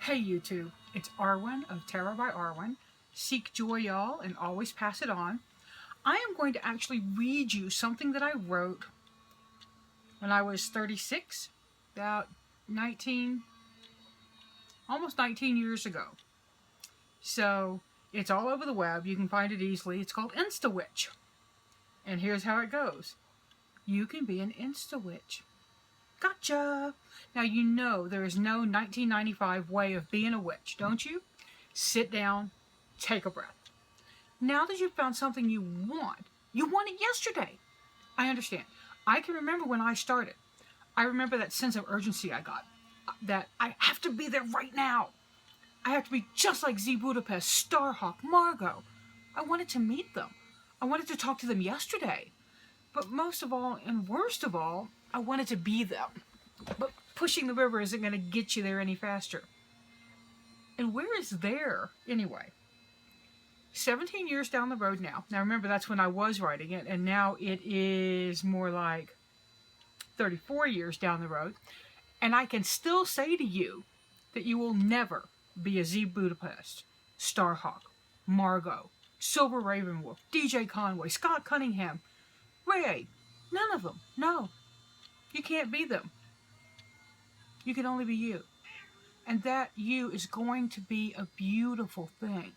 Hey YouTube, it's Arwen of Tarot by Arwen. Seek joy, y'all, and always pass it on. I am going to actually read you something that I wrote when I was 36, about 19, almost 19 years ago. So it's all over the web. You can find it easily. It's called Insta-witch. And here's how it goes. You can be an Insta-witch. Gotcha! Now you know there is no 1995 way of being a witch, don't you? Sit down, take a breath. Now that you've found something you want it yesterday. I understand. I can remember when I started. I remember that sense of urgency I got. That I have to be there right now. I have to be just like Z Budapest, Starhawk, Margot. I wanted to meet them. I wanted to talk to them yesterday. But most of all, and worst of all, I wanted to be them. But pushing the river isn't going to get you there any faster. And where is there, anyway? 17 years down the road now. Now remember, that's when I was writing it, and now it is more like 34 years down the road. And I can still say to you that you will never be a Z Budapest, Starhawk, Margot, Silver Ravenwolf, DJ Conway, Scott Cunningham, Ray. None of them. No. You can't be them. You can only be you. And that you is going to be a beautiful thing.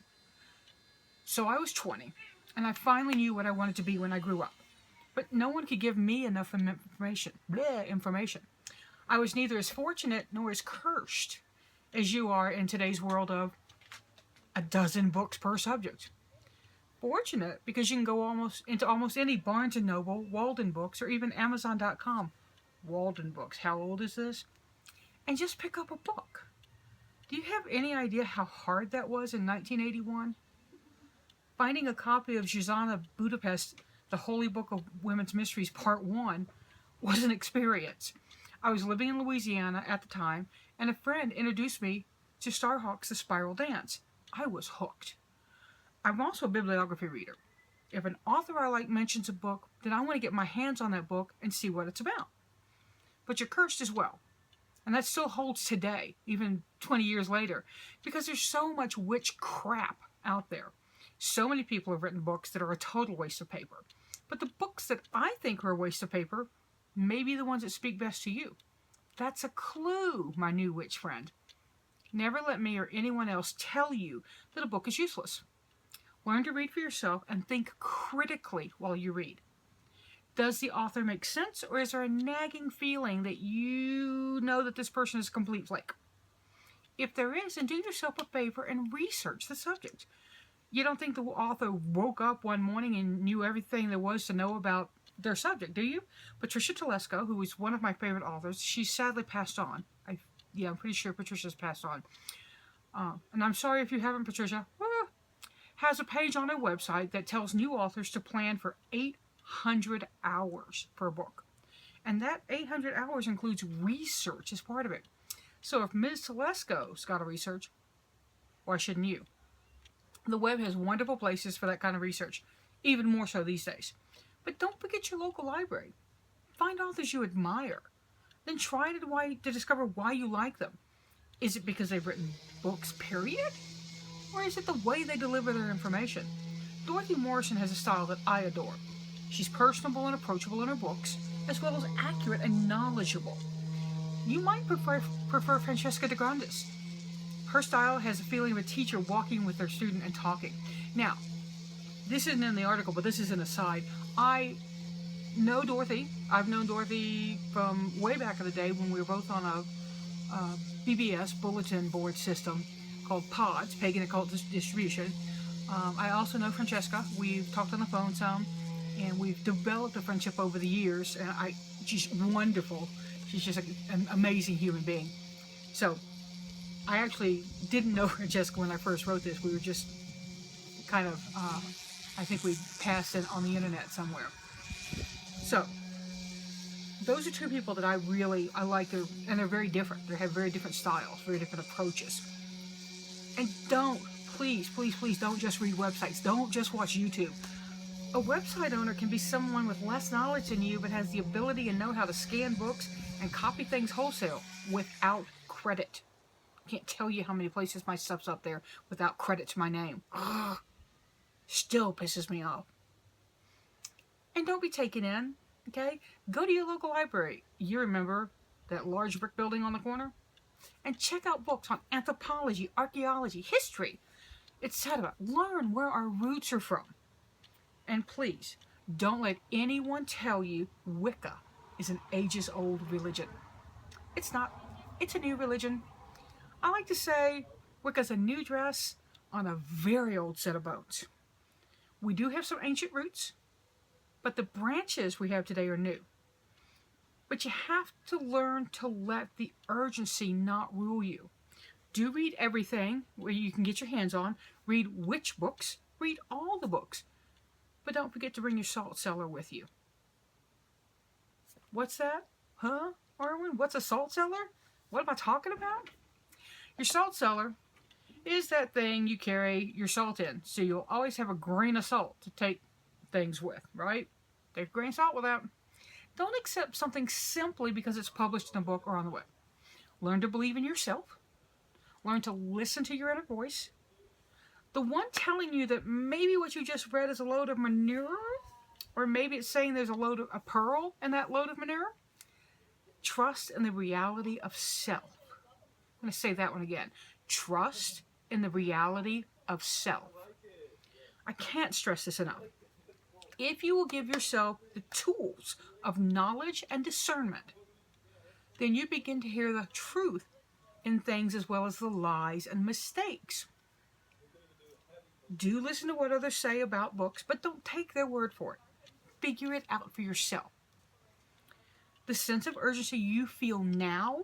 So I was 20, and I finally knew what I wanted to be when I grew up. But no one could give me enough information. I was neither as fortunate nor as cursed as you are in today's world of a dozen books per subject. Fortunate because you can go into almost any Barnes & Noble, Walden Books, or even Amazon.com. Walden Books, how old is this? And just pick up a book. Do you have any idea how hard that was in 1981? Finding a copy of Zsuzsanna Budapest, The Holy Book of Women's Mysteries, Part 1, was an experience. I was living in Louisiana at the time, and a friend introduced me to Starhawk's The Spiral Dance. I was hooked. I'm also a bibliography reader. If an author I like mentions a book, then I want to get my hands on that book and see what it's about. But you're cursed as well. And that still holds today, even 20 years later, because there's so much witch crap out there. So many people have written books that are a total waste of paper. But the books that I think are a waste of paper may be the ones that speak best to you. That's a clue, my new witch friend. Never let me or anyone else tell you that a book is useless. Learn to read for yourself and think critically while you read. Does the author make sense, or is there a nagging feeling that you know that this person is a complete flake? If there is, then do yourself a favor and research the subject. You don't think the author woke up one morning and knew everything there was to know about their subject, do you? Patricia Telesco, who is one of my favorite authors, she's sadly passed on. I'm pretty sure Patricia's passed on. And I'm sorry if you haven't, Patricia. Has a page on her website that tells new authors to plan for 800 hours per book. And that 800 hours includes research as part of it. So if Ms. Telesco's got to research, why shouldn't you? The web has wonderful places for that kind of research, even more so these days. But don't forget your local library. Find authors you admire. Then try to discover why you like them. Is it because they've written books, period? Or is it the way they deliver their information? Dorothy Morrison has a style that I adore. She's personable and approachable in her books, as well as accurate and knowledgeable. You might prefer Francesca de Grandes. Her style has a feeling of a teacher walking with their student and talking. Now, this isn't in the article, but this is an aside. I know Dorothy. I've known Dorothy from way back in the day when we were both on a BBS, bulletin board system, called PODS, Pagan Occult Distribution. I also know Francesca. We've talked on the phone some, and we've developed a friendship over the years, and she's wonderful. She's just an amazing human being. So, I actually didn't know Francesca when I first wrote this. We were just kind of, I think we passed it on the internet somewhere. So, those are two people that I like, and they're very different. They have very different styles, very different approaches. And please don't just read websites. Don't just watch YouTube. A website owner can be someone with less knowledge than you, but has the ability and know how to scan books and copy things wholesale without credit. Can't tell you how many places my stuff's up there without credit to my name. Ugh, still pisses me off. And don't be taken in, okay? Go to your local library. You remember that large brick building on the corner? And check out books on anthropology, archaeology, history, etc. Learn where our roots are from. And please, don't let anyone tell you Wicca is an ages-old religion. It's not. It's a new religion. I like to say Wicca's a new dress on a very old set of bones. We do have some ancient roots, but the branches we have today are new. But you have to learn to let the urgency not rule you. Do read everything where you can get your hands on. Read witch books. Read all the books. But don't forget to bring your salt cellar with you. What's that? Huh, Arwen? What's a salt cellar? What am I talking about? Your salt cellar is that thing you carry your salt in. So you'll always have a grain of salt to take things with, right? Take a grain of salt with that. Don't accept something simply because it's published in a book or on the web. Learn to believe in yourself. Learn to listen to your inner voice. The one telling you that maybe what you just read is a load of manure, or maybe it's saying there's a pearl in that load of manure. Trust in the reality of self. I'm going to say that one again. Trust in the reality of self. I can't stress this enough. If you will give yourself the tools of knowledge and discernment, then you begin to hear the truth in things as well as the lies and mistakes. Do listen to what others say about books, but don't take their word for it. Figure it out for yourself. The sense of urgency you feel now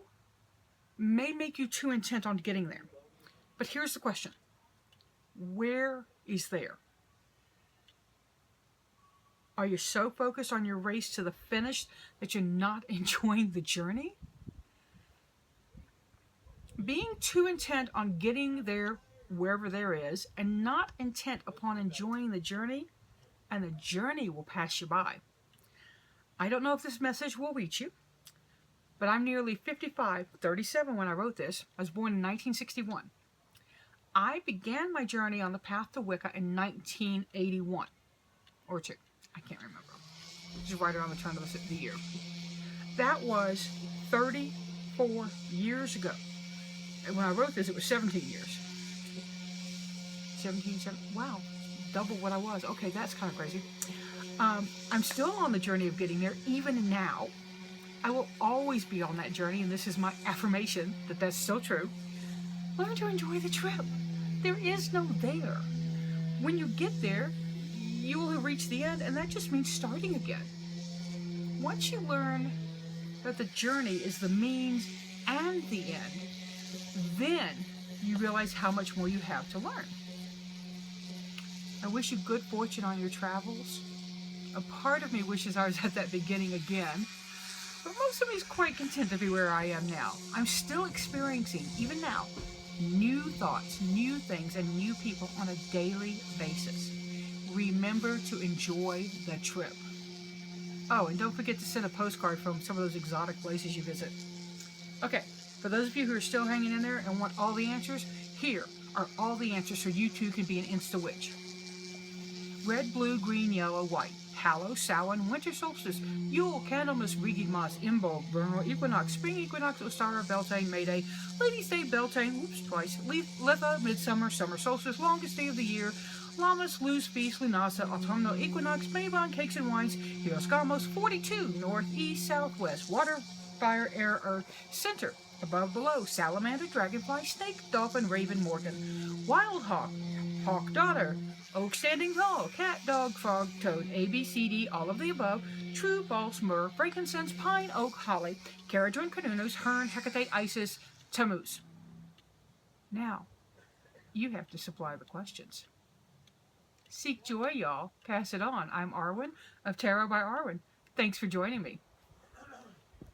may make you too intent on getting there. But here's the question. Where is there? Are you so focused on your race to the finish that you're not enjoying the journey? Being too intent on getting there wherever there is and not intent upon enjoying the journey, and the journey will pass you by. I don't know if this message will reach you, but I'm nearly 37 when I wrote this. I was born in 1961. I began my journey on the path to Wicca in 1981 or two. I can't remember. Just right around the turn of the year. That was 34 years ago. And when I wrote this, it was 17 years. 17, wow, double what I was. Okay, that's kind of crazy. I'm still on the journey of getting there, even now. I will always be on that journey, and this is my affirmation that that's so true. Learn to enjoy the trip. There is no there. When you get there, you will have reached the end, and that just means starting again. Once you learn that the journey is the means and the end, then you realize how much more you have to learn. I wish you good fortune on your travels. A part of me wishes I was at that beginning again, but most of me is quite content to be where I am now. I'm still experiencing, even now, new thoughts, new things, and new people on a daily basis. Remember to enjoy the trip. Oh, and don't forget to send a postcard from some of those exotic places you visit. Okay, for those of you who are still hanging in there and want all the answers, here are all the answers so you too can be an Insta-witch. Red, blue, green, yellow, white. Hallow, Samhain, winter solstice, Yule, Candlemas, Regimas, Imbolc, vernal equinox, spring equinox, Ostara, Beltane, Mayday, Ladies' Day, Beltane, Litha, midsummer, summer solstice, longest day of the year, Lammas, Luz, Feast, Lunasa, autumnal equinox, Maybon, cakes and wines, Hieroskamos, 42, north, east, southwest, water, fire, air, earth, center, above, below, salamander, dragonfly, snake, dolphin, raven, Morgan, wild hawk, hawk, daughter, oak standing tall, cat, dog, frog, toad, A, B, C, D, all of the above, true, false, myrrh, frankincense, pine, oak, holly, Caradron, Canunos, Hern, Hecate, Isis, Tammuz. Now, you have to supply the questions. Seek joy, y'all. Pass it on. I'm Arwen of Tarot by Arwen. Thanks for joining me.